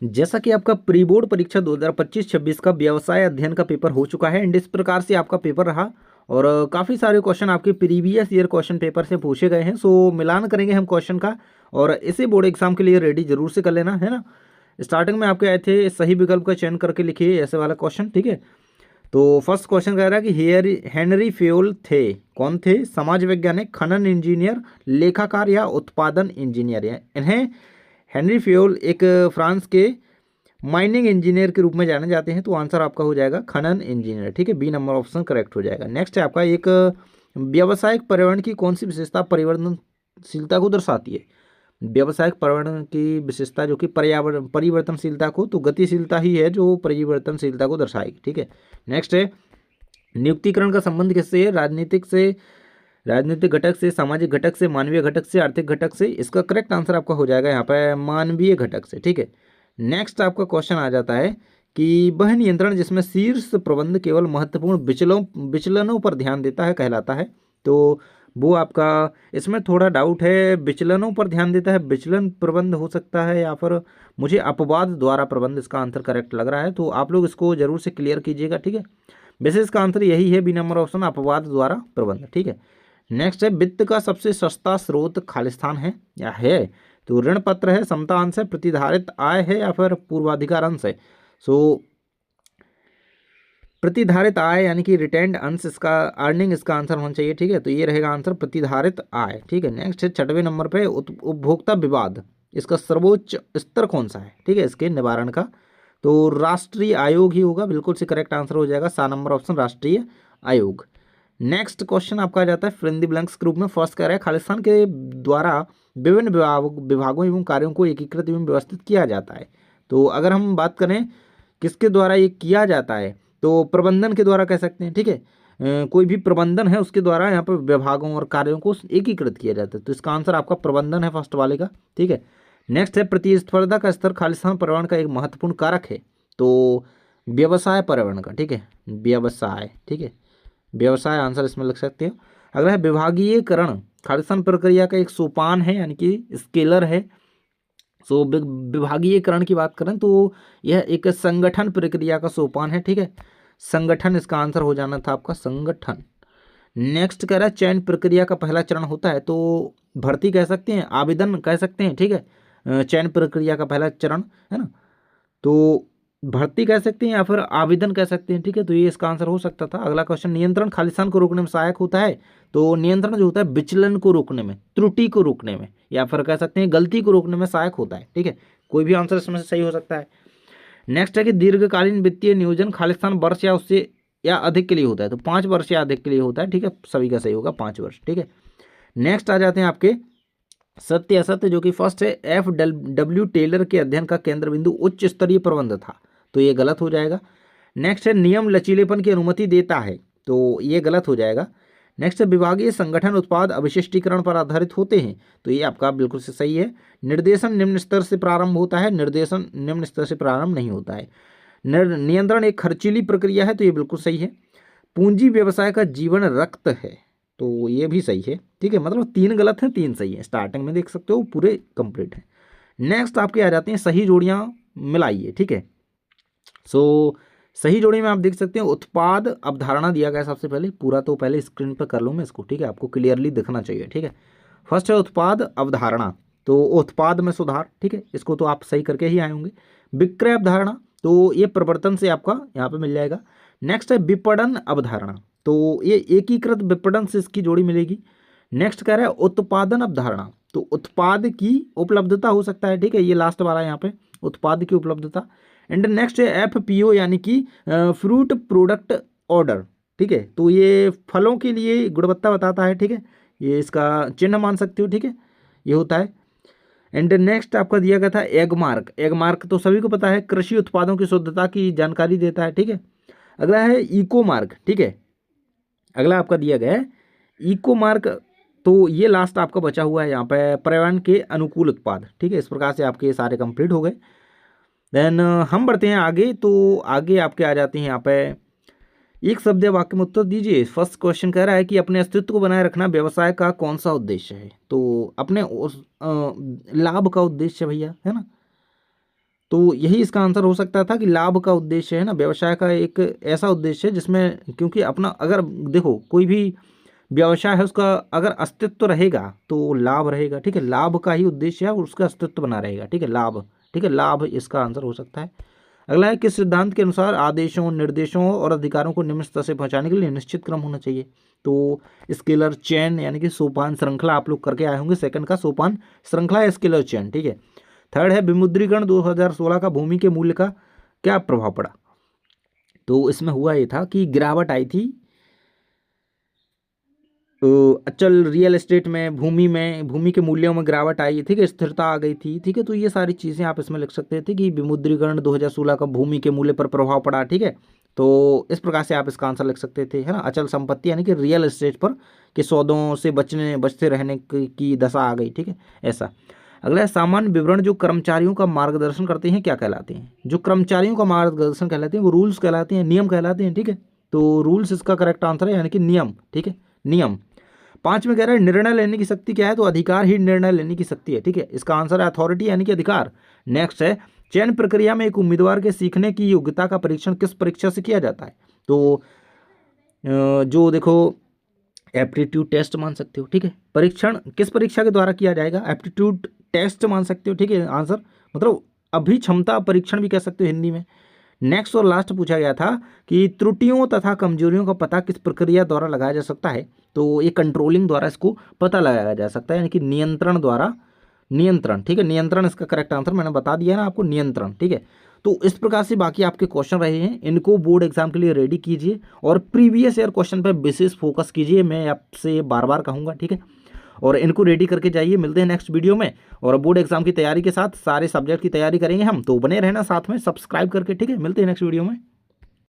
जैसा कि आपका प्री बोर्ड परीक्षा 2025-26 का व्यवसाय अध्ययन का पेपर हो चुका है एंड इस प्रकार से आपका पेपर रहा और काफ़ी सारे क्वेश्चन आपके प्रीवियस ईयर क्वेश्चन पेपर से पूछे गए हैं। सो मिलान करेंगे हम क्वेश्चन का और इसे बोर्ड एग्जाम के लिए रेडी जरूर से कर लेना है ना। स्टार्टिंग में आपके आए थे सही विकल्प का चयन करके लिखिए ऐसे वाला क्वेश्चन, ठीक है। तो फर्स्ट क्वेश्चन कह रहा है कि हेनरी फ्योल थे, कौन थे? समाज वैज्ञानिक, खनन इंजीनियर, लेखाकार या उत्पादन इंजीनियर। इन्हें हेनरी फ्योल एक फ्रांस के माइनिंग इंजीनियर के रूप में जाने जाते हैं। तो आंसर आपका हो जाएगा खनन इंजीनियर, ठीक है। बी नंबर ऑप्शन करेक्ट हो जाएगा। नेक्स्ट है आपका एक व्यावसायिक पर्यावरण की कौन सी विशेषता परिवर्तनशीलता को दर्शाती है? व्यावसायिक पर्यावरण की विशेषता जो कि पर्यावरण परिवर्तनशीलता को, तो गतिशीलता ही है जो परिवर्तनशीलता को दर्शाएगी, ठीक है। नेक्स्ट है नियुक्तिकरण का संबंध किससे है? राजनीतिक घटक से, सामाजिक घटक से, मानवीय घटक से, आर्थिक घटक से। इसका करेक्ट आंसर आपका हो जाएगा यहाँ पे मानवीय घटक से, ठीक है। नेक्स्ट आपका क्वेश्चन आ जाता है कि वह नियंत्रण जिसमें शीर्ष प्रबंध केवल महत्वपूर्ण विचलनों पर ध्यान देता है कहलाता है। तो वो आपका इसमें थोड़ा डाउट है, विचलनों पर ध्यान देता है, विचलन प्रबंध हो सकता है या फिर मुझे अपवाद द्वारा प्रबंध, इसका आंसर करेक्ट लग रहा है। तो आप लोग इसको जरूर से क्लियर कीजिएगा, ठीक है। वैसे इसका आंसर यही है, बी नंबर ऑप्शन अपवाद द्वारा प्रबंध, ठीक है। नेक्स्ट है वित्त का सबसे सस्ता स्रोत खालिस्तान है या है? तो ऋण पत्र है, समता अंश है, प्रतिधारित आय है या फिर पूर्वाधिकार अंश है। सो प्रतिधारित आय यानी कि रिटेंड अंश, इसका अर्निंग इसका आंसर होना चाहिए, ठीक है। तो ये रहेगा आंसर प्रतिधारित आय, ठीक है। नेक्स्ट है 6वें नंबर पे उपभोक्ता विवाद, इसका सर्वोच्च स्तर कौन सा है, ठीक है, इसके निवारण का? तो राष्ट्रीय आयोग ही होगा, बिल्कुल से करेक्ट आंसर हो जाएगा 7 नंबर ऑप्शन राष्ट्रीय आयोग। नेक्स्ट क्वेश्चन आपका आ जाता है फिल इन द ब्लैंक्स के रूप में। फर्स्ट कह रहा है खालिस्तान के द्वारा विभिन्न विभागों एवं कार्यों को एकीकृत एवं व्यवस्थित किया जाता है। तो अगर हम बात करें किसके द्वारा ये किया जाता है, तो प्रबंधन के द्वारा कह सकते हैं, ठीक है। कोई भी प्रबंधन है उसके द्वारा यहाँ पर विभागों और कार्यों को एकीकृत किया जाता है। तो इसका आंसर आपका प्रबंधन है फर्स्ट वाले का, ठीक है। नेक्स्ट है प्रतिस्पर्धा का स्तर खालिस्तान पर्यावरण का एक महत्वपूर्ण कारक है। तो व्यवसाय पर्यावरण का, ठीक है, व्यवसाय, ठीक है, व्यवसाय आंसर इसमें लग सकते हो। अगला है विभागीयकरण खालिस्तान प्रक्रिया का एक सोपान है यानी कि स्केलर है। सो विभागीयकरण की बात करें तो यह एक संगठन प्रक्रिया का सोपान है, ठीक है। संगठन इसका आंसर हो जाना था आपका संगठन। नेक्स्ट कह रहा है चयन प्रक्रिया का पहला चरण होता है। तो भर्ती कह सकते हैं, आवेदन कह सकते हैं, ठीक है। चयन प्रक्रिया का पहला चरण है ना, तो भर्ती कह सकते हैं या फिर आवेदन कह सकते हैं, ठीक है। तो ये इसका आंसर हो सकता था। अगला क्वेश्चन नियंत्रण खालिस्तान को रोकने में सहायक होता है। तो नियंत्रण जो होता है विचलन को रोकने में, त्रुटि को रोकने में या फिर कह सकते हैं गलती को रोकने में सहायक होता है, ठीक है। कोई भी आंसर इसमें से सही हो सकता है। नेक्स्ट है कि दीर्घकालीन वित्तीय नियोजन खालिस्तान वर्ष या उससे या अधिक के लिए होता है। तो 5 वर्ष या अधिक के लिए होता है, ठीक है। सभी का सही होगा 5 वर्ष, ठीक है। नेक्स्ट आ जाते हैं आपके सत्य असत्य, जो कि फर्स्ट है F.W. टेलर के अध्ययन का केंद्र बिंदु उच्च स्तरीय प्रबंध था। तो ये गलत हो जाएगा। नेक्स्ट है नियम लचीलेपन की अनुमति देता है। तो ये गलत हो जाएगा। नेक्स्ट है विभागीय संगठन उत्पाद अविशिष्टीकरण पर आधारित होते हैं। तो ये आपका बिल्कुल से सही है। निर्देशन निम्न स्तर से प्रारंभ होता है, निर्देशन निम्न स्तर से प्रारंभ नहीं होता है। नियंत्रण एक खर्चीली प्रक्रिया है। तो ये बिल्कुल सही है। पूंजी व्यवसाय का जीवन रक्त है। तो ये भी सही है, ठीक है। मतलब 3 गलत हैं 3 सही है। स्टार्टिंग में देख सकते हो पूरे कंप्लीट है। नेक्स्ट आपके आ जाते हैं सही जोड़ियां मिलाइए, ठीक है। सो सही जोड़ी में आप देख सकते हैं उत्पाद अवधारणा दिया गया सबसे पहले, पूरा तो पहले स्क्रीन पर कर लूँ मैं इसको, ठीक है, आपको क्लियरली दिखना चाहिए, ठीक है। फर्स्ट है उत्पाद अवधारणा, तो उत्पाद में सुधार, ठीक है, इसको तो आप सही करके ही आए होंगे। विक्रय अवधारणा, तो ये प्रवर्तन से आपका यहाँ पे मिल जाएगा। नेक्स्ट है विपणन अवधारणा, तो ये एकीकृत विपणन से इसकी जोड़ी मिलेगी। नेक्स्ट कह रहा है उत्पादन अवधारणा, तो उत्पाद की उपलब्धता हो सकता है, ठीक है, ये लास्ट वाला यहाँ पे उत्पाद की उपलब्धता। एंड नेक्स्ट है FPO यानी कि फ्रूट प्रोडक्ट ऑर्डर, ठीक है। तो ये फलों के लिए गुणवत्ता बताता है, ठीक है, ये इसका चिन्ह मान सकते हो, ठीक है, ये होता है। एंड नेक्स्ट आपका दिया गया था एग मार्क, एग मार्क तो सभी को पता है, कृषि उत्पादों की शुद्धता की जानकारी देता है, ठीक है। अगला है इको मार्क, ठीक है, अगला आपका दिया गया है इको मार्क, तो ये लास्ट आपका बचा हुआ है यहाँ पे पर्यावरण के अनुकूल उत्पाद, ठीक है। इस प्रकार से आपके सारे कंप्लीट हो गए। देन हम बढ़ते हैं आगे। तो आगे आपके आ जाते हैं यहाँ पे एक शब्द या वाक्य में उत्तर दीजिए। फर्स्ट क्वेश्चन कह रहा है कि अपने अस्तित्व को बनाए रखना व्यवसाय का कौन सा उद्देश्य है? तो अपने उस लाभ का उद्देश्य भैया, है ना। तो यही इसका आंसर हो सकता था कि लाभ का उद्देश्य है ना, व्यवसाय का एक ऐसा उद्देश्य है जिसमें, क्योंकि अपना अगर देखो कोई भी व्यवसाय है उसका अगर अस्तित्व रहेगा तो लाभ रहेगा, ठीक है, लाभ का ही उद्देश्य है और उसका अस्तित्व बना रहेगा, ठीक है, लाभ, ठीक है, लाभ इसका आंसर हो सकता है। अगला है, किस सिद्धांत के अनुसार आदेशों, निर्देशों और अधिकारों को निम्न स्तर से पहुंचाने के लिए निश्चित क्रम होना चाहिए। तो स्केलर चेन यानी कि सोपान श्रृंखला आप लोग करके आए होंगे, सेकंड का सोपान श्रृंखला है स्केलर चेन, ठीक है। थर्ड है, विमुद्रीकरण 2016 का भूमि के मूल्य का क्या प्रभाव पड़ा। तो इसमें हुआ ये था कि गिरावट आई थी अचल रियल एस्टेट में, भूमि के मूल्यों में गिरावट आई, ठीक है, स्थिरता आ गई थी, ठीक है। तो ये सारी चीज़ें आप इसमें लिख सकते थे कि विमुद्रीकरण 2016 का भूमि के मूल्य पर प्रभाव पड़ा, ठीक है। तो इस प्रकार से आप इसका आंसर लिख सकते थे, है ना, अचल संपत्ति यानी कि रियल एस्टेट पर के सौदों से बचते रहने की दशा आ गई, ठीक है, ऐसा। अगला है, सामान्य विवरण जो कर्मचारियों का मार्गदर्शन करते हैं क्या कहलाते हैं। जो कर्मचारियों का मार्गदर्शन कहलाते हैं वो रूल्स कहलाते हैं, नियम कहलाते हैं, ठीक है। तो रूल्स इसका करेक्ट आंसर है, यानी कि नियम, ठीक है, नियम। 5 में कह रहा है निर्णय लेने की शक्ति क्या है, तो अधिकार ही निर्णय लेने की शक्ति है, ठीक है, इसका आंसर है अथॉरिटी यानी कि अधिकार। नेक्स्ट है, चयन प्रक्रिया में एक उम्मीदवार के सीखने की योग्यता का परीक्षण किस परीक्षा से किया जाता है। तो जो देखो एप्टीट्यूड टेस्ट मान सकते हो, ठीक है, परीक्षण किस परीक्षा के द्वारा किया जाएगा, एप्टीट्यूड टेस्ट मान सकते हो, ठीक है, आंसर मतलब अभिक्षमता परीक्षण भी कह सकते हो हिंदी में। नेक्स्ट और लास्ट पूछा गया था कि त्रुटियों तथा कमजोरियों का पता किस प्रक्रिया द्वारा लगाया जा सकता है। तो ये कंट्रोलिंग द्वारा इसको पता लगाया जा सकता है, यानी कि नियंत्रण द्वारा, नियंत्रण, ठीक है, नियंत्रण इसका करेक्ट आंसर मैंने बता दिया ना आपको, नियंत्रण, ठीक है। तो इस प्रकार से बाकी आपके क्वेश्चन रहे हैं, इनको बोर्ड एग्जाम के लिए रेडी कीजिए और प्रीवियस ईयर क्वेश्चन पर विशेष फोकस कीजिए, मैं आपसे बार बार कहूँगा, ठीक है, और इनको रेडी करके जाइए। मिलते हैं नेक्स्ट वीडियो में, और बोर्ड एग्जाम की तैयारी के साथ सारे सब्जेक्ट की तैयारी करेंगे हम, तो बने रहना साथ में सब्सक्राइब करके, ठीक है, मिलते हैं नेक्स्ट वीडियो में।